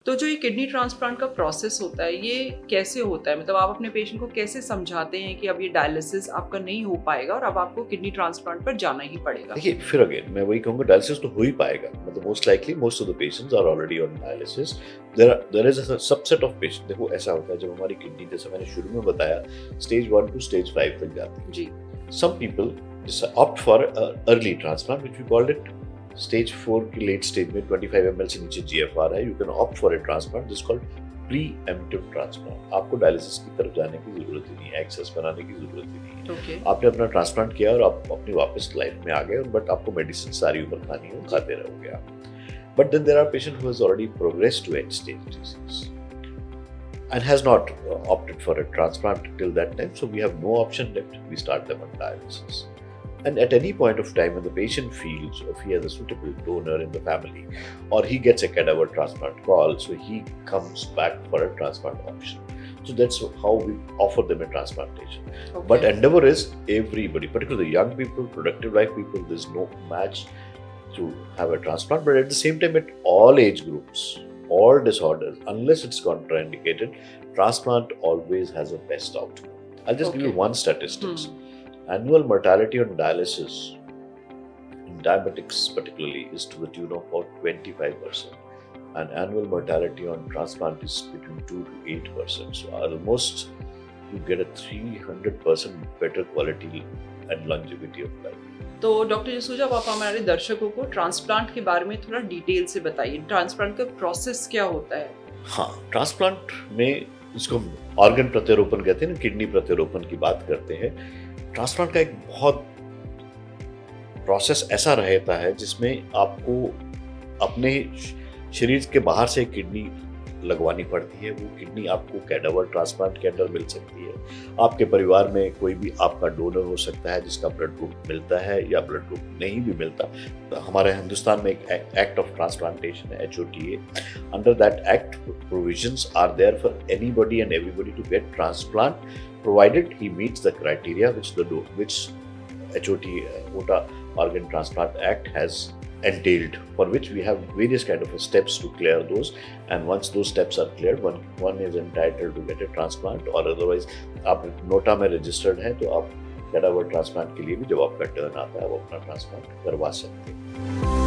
तो जो ये किडनी ट्रांसप्लांट का प्रोसेस होता है, ये कैसे होता है? मतलब आप अपने पेशेंट को कैसे समझाते हैं कि अब ये डायलिसिस आपका नहीं हो पाएगा और अब आपको किडनी ट्रांसप्लांट पर जाना ही पड़ेगा? देखिए, फिर अगेन मैं वही कहूँगा, डायलिसिस तो हो ही पाएगा। मतलब most likely most of the patients are already on dialysis. There is a subset of patient. देखो ऐसा होता है, जब हमारी किडनी, जैसे मैंने शुरू में बताया, स्टेज 1 टू स्टेज 5 तक जाती है। जी। Some people opt for early transplant, which we called it stage 4 की late stage में 25 ml से नीचे GFR है, you can opt for a transplant. This is called preemptive transplant. आपको डायलिसिस की तरफ जाने की जरूरत ही नहीं है, एक्सेस बनाने की जरूरत ही नहीं है। ओके। आपने अपना ट्रांसप्लांट किया और आप अपनी वापस लाइफ में आ गए, बट आपको मेडिसिन सारी उम्र खानी है, खाते रहोगे आप। But then there are patients who has already progressed to end stage disease and has not opted for a transplant till that time. So we have no option left. We start them on dialysis. And at any point of time when the patient feels if he has a suitable donor in the family, or he gets a cadaver transplant call, so he comes back for a transplant option. So that's how we offer them a transplantation. Okay. But endeavor is everybody, particularly young people, productive life people, there's no match to have a transplant. But at the same time, at all age groups, all disorders, unless it's contraindicated, transplant always has a best outcome. I'll just give you one statistics. Annual mortality on dialysis in diabetics particularly is to the tune of about 25%, and annual mortality on transplant is between 2 to 8%. So almost you get a 300% better quality and longevity of life. तो doctor Jasuja, आप हमारे दर्शकों को transplant के बारे में थोड़ा detail से बताइए। ट्रांसप्लांट का प्रोसेस क्या होता है? हाँ, ट्रांसप्लांट में इसको ऑर्गन प्रत्यारोपण कहते हैं ना, किडनी प्रत्यारोपण की बात करते हैं। ट्रांसप्लांट का एक बहुत प्रोसेस ऐसा रहता है जिसमें आपको अपने शरीर के बाहर से किडनी लगवानी पड़ती है। वो किडनी आपको कैडावर ट्रांसप्लांट के अंदर मिल सकती है। आपके परिवार में कोई भी आपका डोनर हो सकता है जिसका ब्लड ग्रुप मिलता है या ब्लड ग्रुप नहीं भी मिलता। तो हमारे हिंदुस्तान में एक एक्ट ऑफ ट्रांसप्लांटेशन है, HOTA। Under that act provisions are there for anybody and everybody to get transplant provided he meets the criteria which HOTA Organ Transplant Act has entailed, for which we have various kind of steps to clear those, and once those steps are cleared, one is entitled to get a transplant, or otherwise आप NOTA में registered हैं तो आप cadaver transplant के लिए भी जब आपका टर्न आता है वो अपना ट्रांसप्लांट करवा सकते हैं।